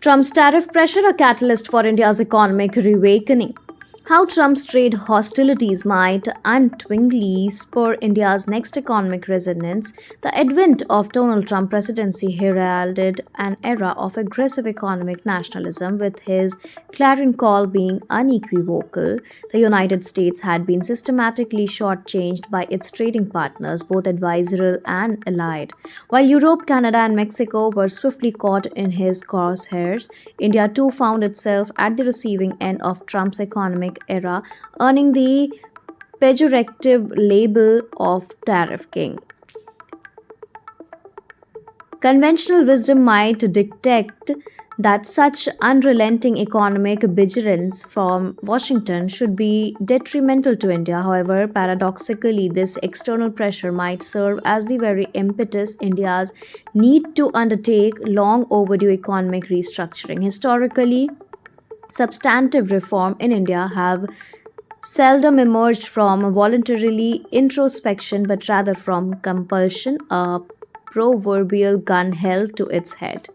Trump's tariff pressure a catalyst for India's economic reawakening. How Trump's trade hostilities might unwittingly spur India's next economic resonance. The advent of Donald Trump presidency heralded an era of aggressive economic nationalism, with his clarion call being unequivocal. The United States had been systematically shortchanged by its trading partners, both adversarial and allied. While Europe, Canada, and Mexico were swiftly caught in his crosshairs, India too found itself at the receiving end of Trump's economic era, earning the pejorative label of Tariff King. Conventional wisdom might dictate that such unrelenting economic belligerence from Washington should be detrimental to India. However, paradoxically, this external pressure might serve as the very impetus India's need to undertake long overdue economic restructuring. Historically, substantive reform in India have seldom emerged from voluntarily introspection but rather from compulsion, a proverbial gun held to its head.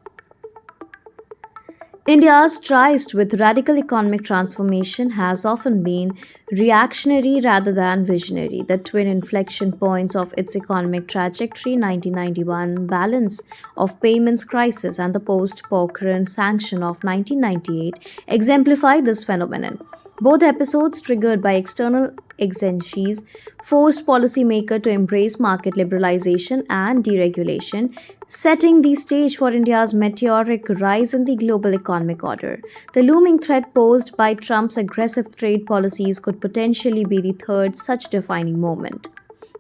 India's tryst with radical economic transformation has often been reactionary rather than visionary. The twin inflection points of its economic trajectory, 1991 balance of payments crisis and the post-Pokhran sanction of 1998, exemplify this phenomenon. Both episodes, triggered by external exigencies, forced policymakers to embrace market liberalization and deregulation, setting the stage for India's meteoric rise in the global economic order. The looming threat posed by Trump's aggressive trade policies could potentially be the third such defining moment.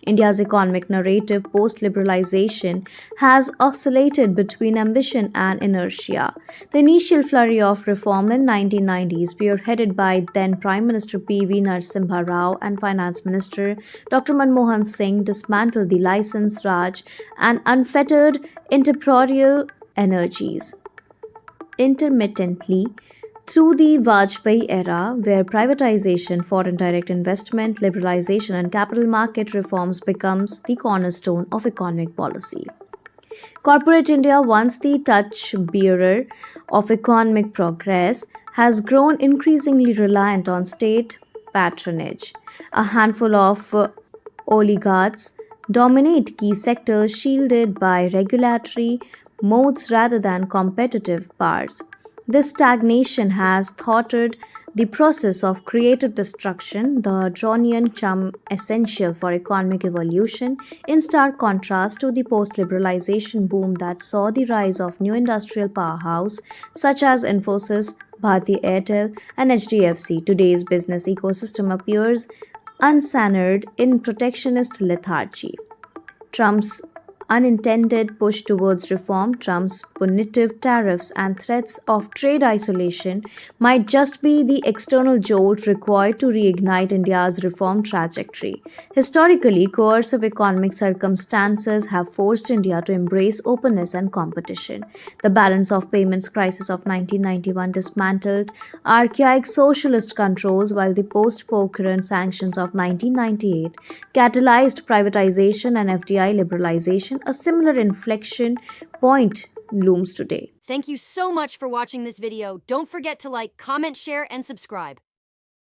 India's economic narrative post-liberalization has oscillated between ambition and inertia. The initial flurry of reform in 1990s, spearheaded by then Prime Minister P.V. Narasimha Rao and Finance Minister Dr. Manmohan Singh, dismantled the license Raj and unfettered entrepreneurial energies. Intermittently, through the Vajpayee era, where privatization, foreign direct investment, liberalization, and capital market reforms becomes the cornerstone of economic policy. Corporate India, once the touch-bearer of economic progress, has grown increasingly reliant on state patronage. A handful of oligarchs dominate key sectors shielded by regulatory moats rather than competitive powers. This stagnation has thwarted the process of creative destruction, the Dronian charm essential for economic evolution, in stark contrast to the post-liberalization boom that saw the rise of new industrial powerhouses such as Infosys, Bharti Airtel, and HDFC. Today's business ecosystem appears uncensored in protectionist lethargy. Trump's unintended push towards reform, Trump's punitive tariffs, and threats of trade isolation might just be the external jolt required to reignite India's reform trajectory. Historically, coercive economic circumstances have forced India to embrace openness and competition. The balance of payments crisis of 1991 dismantled archaic socialist controls, while the post-Pokhran sanctions of 1998 catalyzed privatization and FDI liberalization. A similar inflection point looms today. Thank you so much for watching this video. Don't forget to like, comment, share, and subscribe.